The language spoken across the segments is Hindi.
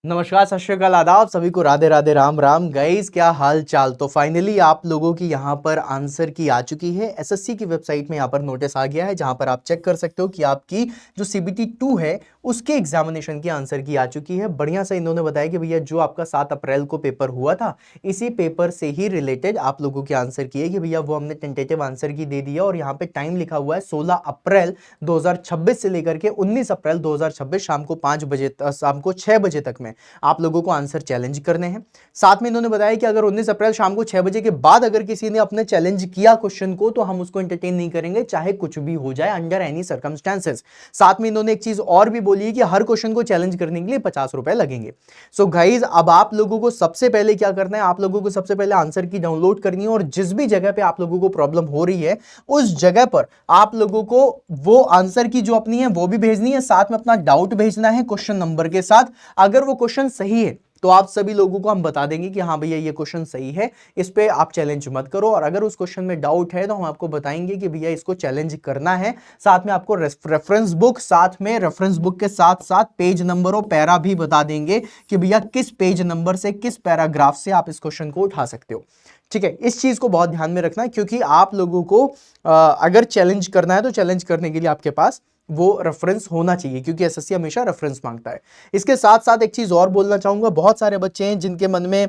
नमस्कार, सत श्री अकाल, आदाब सभी को, राधे राधे, राम राम। गाइस क्या हाल चाल। तो फाइनली आप लोगों की यहाँ पर आंसर की आ चुकी है। एसएससी की वेबसाइट में यहाँ पर नोटिस आ गया है जहाँ पर आप चेक कर सकते हो कि आपकी जो सीबीटी 2 है उसके एग्जामिनेशन की आंसर की आ चुकी है। बढ़िया से इन्होंने बताया कि भैया जो आपका 7 अप्रैल को पेपर हुआ था इसी पेपर से ही रिलेटेड आप लोगों के आंसर की है कि भैया वो हमने टेंटेटिव आंसर की दे दिया। और यहाँ पे टाइम लिखा हुआ है 16 अप्रैल 2026 से लेकर के 19 अप्रैल 2026 शाम को 6 बजे तक में आप लोगों को आंसर चैलेंज करने हैं। साथ में इन्होंने बताया कि अगर 19 अप्रैल शाम को 6 बजे के बाद अगर किसी ने अपने चैलेंज किया क्वेश्चन को तो हम उसको एंटरटेन नहीं करेंगे, चाहे कुछ भी हो जाए, अंडर एनी सर्कमस्टेंसेस। साथ में इन्होंने एक चीज और भी बोली है कि हर क्वेश्चन को चैलेंज करने के लिए 50 रुपए लगेंगे। सो गाइज अब आप लोगों को सबसे पहले क्या करना है, आप लोगों को सबसे पहले आंसर की डाउनलोड करनी है और जिस भी जगह पे आप लोगों को प्रॉब्लम हो रही है उस जगह पर आप लोगों को वो आंसर की जो अपनी है वो भी भेजनी है, साथ में अपना डाउट भेजना है क्वेश्चन नंबर के साथ। अगर वो क्वेश्चन सही है तो आप सभी लोगों को हम बता देंगे कि हाँ भैया ये क्वेश्चन सही है, इस पे आप चैलेंज मत करो। और अगर उस क्वेश्चन में डाउट है तो हम आपको बताएंगे कि भैया इसको चैलेंज करना है। साथ में आपको रेफरेंस बुक, साथ में रेफरेंस बुक के साथ साथ पेज नंबर और पैरा भी बता देंगे कि भैया किस पेज नंबर से किस पैराग्राफ से आप इस क्वेश्चन को उठा सकते हो। ठीक है, इस चीज को बहुत ध्यान में रखना है क्योंकि आप लोगों को अगर चैलेंज करना है तो चैलेंज करने के लिए आपके पास वो रेफरेंस होना चाहिए क्योंकि एसएससी हमेशा रेफरेंस मांगता है। इसके साथ साथ एक चीज और बोलना चाहूंगा, बहुत सारे बच्चे हैं जिनके मन में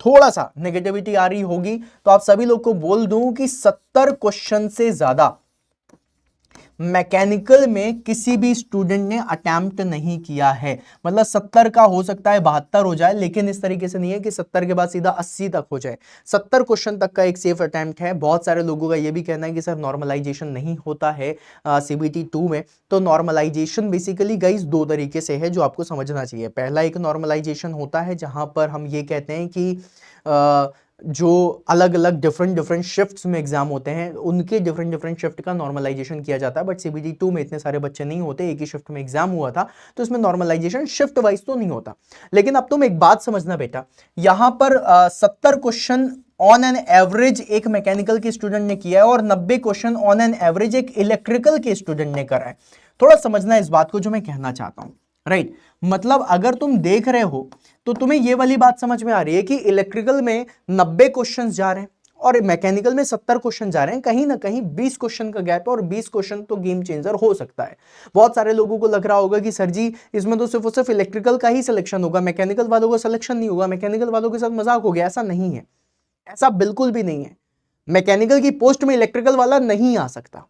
थोड़ा सा नेगेटिविटी आ रही होगी, तो आप सभी लोग को बोल दूं कि 70 क्वेश्चन से ज्यादा मैकेनिकल में किसी भी स्टूडेंट ने अटेम्प्ट नहीं किया है। मतलब 70 का हो सकता है 72 हो जाए, लेकिन इस तरीके से नहीं है कि 70 के बाद सीधा 80 तक हो जाए। 70 क्वेश्चन तक का एक सेफ अटेम्प्ट है। बहुत सारे लोगों का यह भी कहना है कि सर नॉर्मलाइजेशन नहीं होता है सीबीटी 2 में। तो नॉर्मलाइजेशन बेसिकली गाइस दो तरीके से है जो आपको समझना चाहिए। पहला एक नॉर्मलाइजेशन होता है जहां पर हम ये कहते हैं कि जो अलग अलग डिफरेंट शिफ्ट्स में एग्जाम होते हैं उनके डिफरेंट शिफ्ट का नॉर्मलाइजेशन किया जाता है। बट सीबीटी 2 में इतने सारे बच्चे नहीं होते, एक ही शिफ्ट में एग्जाम हुआ था तो इसमें नॉर्मलाइजेशन शिफ्ट वाइज तो नहीं होता। लेकिन अब तुम एक बात समझना बेटा, यहां पर 70 क्वेश्चन ऑन एन एवरेज एक मैकेनिकल के स्टूडेंट ने किया है और 90 क्वेश्चन ऑन एन एवरेज एक इलेक्ट्रिकल के स्टूडेंट ने करा है। थोड़ा समझना इस बात को जो मैं कहना चाहता हूं, राइट। मतलब अगर तुम देख रहे हो तो तुम्हें यह वाली बात समझ में आ रही है कि इलेक्ट्रिकल में 90 क्वेश्चंस जा रहे हैं और मैकेनिकल में 70 क्वेश्चन जा रहे हैं। कहीं ना कहीं 20 क्वेश्चन का गैप है और 20 क्वेश्चन तो गेम चेंजर हो सकता है। बहुत सारे लोगों को लग रहा होगा कि सर जी इसमें तो सिर्फ और सिर्फ इलेक्ट्रिकल का ही सिलेक्शन होगा, मैकेनिकल वालों का सिलेक्शन नहीं होगा, मैकेनिकल वालों के साथ मजाक हो गया। ऐसा नहीं है, ऐसा बिल्कुल भी नहीं है। मैकेनिकल की पोस्ट में इलेक्ट्रिकल वाला नहीं आ सकता,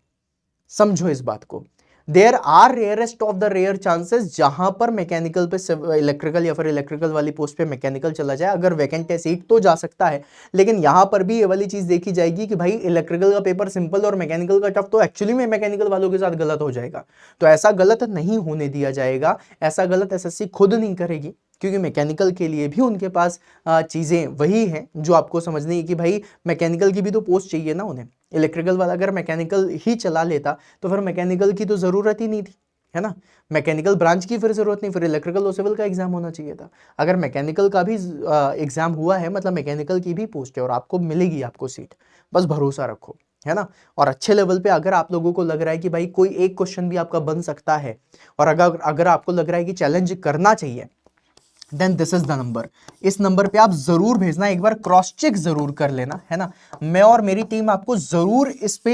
समझो इस बात को। There are rarest of the rare chances जहां पर मैकेनिकल पे इलेक्ट्रिकल या फिर इलेक्ट्रिकल वाली पोस्ट पे मैकेनिकल चला जाए। अगर वैकेंट है सीट तो जा सकता है, लेकिन यहां पर भी ये वाली चीज देखी जाएगी कि भाई इलेक्ट्रिकल का पेपर सिंपल और मैकेनिकल का टफ, तो एक्चुअली में मैकेनिकल वालों के साथ गलत हो जाएगा। तो ऐसा गलत नहीं होने दिया जाएगा, ऐसा गलत एसएससी खुद नहीं करेगी क्योंकि मैकेनिकल के लिए भी उनके पास चीजें वही हैं जो आपको समझनी है कि भाई मैकेनिकल की भी तो पोस्ट चाहिए ना उन्हें। इलेक्ट्रिकल वाला अगर मैकेनिकल ही चला लेता तो फिर मैकेनिकल की तो जरूरत ही नहीं थी, है ना। मैकेनिकल ब्रांच की फिर जरूरत नहीं, फिर इलेक्ट्रिकल और सिविल का एग्जाम होना चाहिए था। अगर मैकेनिकल का भी एग्जाम हुआ है मतलब मैकेनिकल की भी पोस्ट है और आपको मिलेगी आपको सीट, बस भरोसा रखो, है ना। और अच्छे लेवल पे अगर आप लोगों को लग रहा है कि भाई कोई एक क्वेश्चन भी आपका बन सकता है और अगर आपको लग रहा है कि चैलेंज करना चाहिए, then this is the number. इस नंबर पे आप जरूर भेजना, एक बार क्रॉस चेक जरूर कर लेना, है ना। मैं और मेरी टीम आपको जरूर इस पे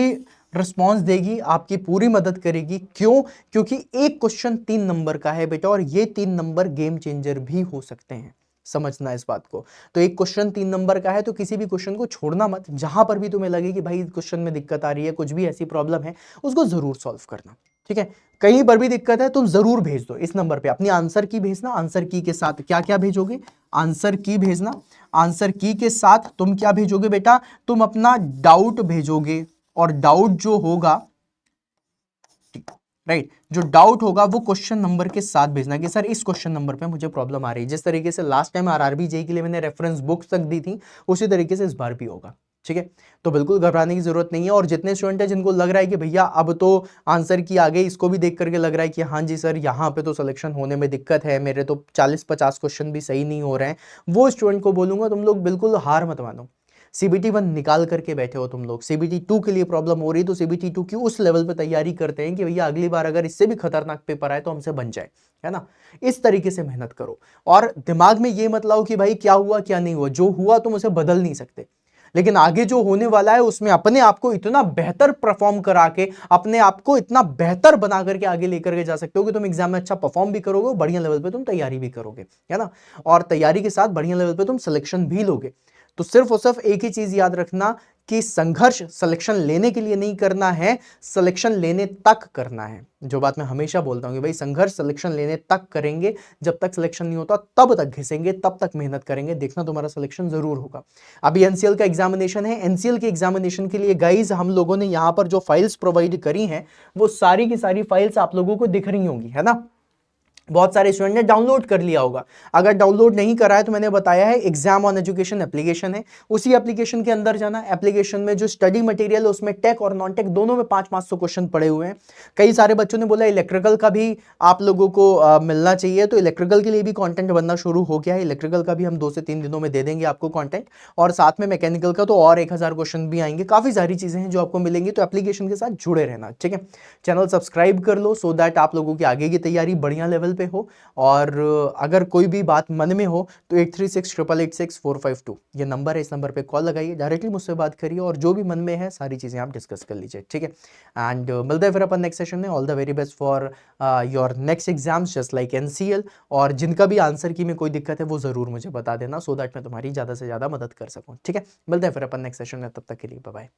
रिस्पॉन्स देगी, आपकी पूरी मदद करेगी। क्यों? क्योंकि एक क्वेश्चन 3 नंबर का है बेटा और ये 3 नंबर गेम चेंजर भी हो सकते हैं, समझना इस बात को। तो एक क्वेश्चन 3 नंबर का है तो किसी भी क्वेश्चन को छोड़ना मत। जहां पर भी तुम्हें लगे कि भाई क्वेश्चन में दिक्कत आ रही है, कुछ भी ऐसी प्रॉब्लम है, उसको जरूर सॉल्व करना, ठीक है। कहीं पर भी दिक्कत है तुम जरूर भेज दो इस नंबर पे अपनी आंसर की भेजना। आंसर की के साथ क्या क्या भेजोगे? आंसर की भेजना। आंसर की के साथ तुम क्या भेजोगे बेटा? तुम अपना डाउट भेजोगे और डाउट जो होगा, राइट, जो डाउट होगा वो क्वेश्चन नंबर के साथ भेजना कि सर इस क्वेश्चन नंबर पे मुझे प्रॉब्लम आ रही है। जिस तरीके से लास्ट टाइम आरआरबी जेईई के लिए मैंने रेफरेंस बुक्स तक दी थी उसी तरीके से इस बार भी होगा, ठीक है। तो बिल्कुल घबराने की जरूरत नहीं है। और जितने स्टूडेंट है जिनको लग रहा है कि भैया अब तो आंसर की आ गई, इसको भी देख करके लग रहा है कि हाँ जी सर यहाँ पे तो सिलेक्शन होने में दिक्कत है, मेरे तो 40-50 क्वेश्चन भी सही नहीं हो रहे हैं, वो स्टूडेंट को बोलूंगा तुम लोग बिल्कुल हार मत मानो। CBT 1 निकाल करके बैठे हो तुम लोग, CBT 2 के लिए प्रॉब्लम हो रही है तो CBT 2 की उस लेवल पे तैयारी करते हैं कि भैया अगली बार अगर इससे भी खतरनाक पेपर आए तो हमसे बन जाए, है ना। इस तरीके से मेहनत करो और दिमाग में ये मत लाओ कि भाई क्या हुआ क्या नहीं हुआ, जो हुआ तुम उसे बदल नहीं सकते, लेकिन आगे जो होने वाला है उसमें अपने आप को इतना बेहतर परफॉर्म करा के, अपने आप को इतना बेहतर बना करके आगे लेकर के जा सकते हो कि तुम एग्जाम में अच्छा परफॉर्म भी करोगे, बढ़िया लेवल पे तुम तैयारी भी करोगे, है ना। और तैयारी के साथ बढ़िया लेवल पे तुम सिलेक्शन भी लोगे। तो सिर्फ और सिर्फ एक ही चीज याद रखना कि संघर्ष सिलेक्शन लेने के लिए नहीं करना है, सिलेक्शन लेने तक करना है। जो बात मैं हमेशा बोलता हूं कि भाई संघर्ष सिलेक्शन लेने तक करेंगे, जब तक सिलेक्शन नहीं होता तब तक घिसेंगे, तब तक मेहनत करेंगे, देखना तुम्हारा सिलेक्शन जरूर होगा। अभी एनसीएल का एग्जामिनेशन है, एनसीएल के एग्जामिनेशन के लिए गाइज हम लोगों ने यहां पर जो फाइल्स प्रोवाइड करी हैं वो सारी की सारी फाइल्स आप लोगों को दिख रही होंगी, है ना। बहुत सारे स्टूडेंट ने डाउनलोड कर लिया होगा, अगर डाउनलोड नहीं करा है तो मैंने बताया है एग्जाम ऑन एजुकेशन एप्लीकेशन है, उसी एप्लीकेशन के अंदर जाना। एप्लीकेशन में जो स्टडी मटेरियल है उसमें टेक और नॉन टेक दोनों में 500 क्वेश्चन पड़े हुए हैं। कई सारे बच्चों ने बोला इलेक्ट्रिकल का भी आप लोगों को मिलना चाहिए, तो इलेक्ट्रिकल के लिए भी कंटेंट बनना शुरू हो गया है। इलेक्ट्रिकल का भी हम 2 से 3 दिनों में दे देंगे आपको कंटेंट, और साथ में मैकेनिकल का तो और 1000 क्वेश्चन भी आएंगे। काफी सारी चीजें हैं जो आपको मिलेंगी, तो एप्लीकेशन के साथ जुड़े रहना, ठीक है। चैनल सब्सक्राइब कर लो सो दैट आप लोगों की आगे की तैयारी बढ़िया लेवल पे हो। और अगर कोई भी बात मन में हो तो 836886 452 ये नंबर है, इस नंबर पे कॉल लगाइए, डायरेक्टली मुझसे बात करिए और जो भी मन में है सारी चीज़ें आप डिस्कस कर लीजिए, ठीक है। एंड मिलते हैं फिर अपन नेक्स्ट सेशन में। All the very best for your next exams just like NCL, और जिनका भी आंसर की में कोई दिक्कत है वो ज़रूर मुझे बता देना सो दैट मैं तुम्हारी ज़्यादा से ज़्यादा मदद कर सकूँ, ठीक है। मिलते हैं फिर अपन नेक्स्ट सेशन में, तब तक के लिए बाय बाय।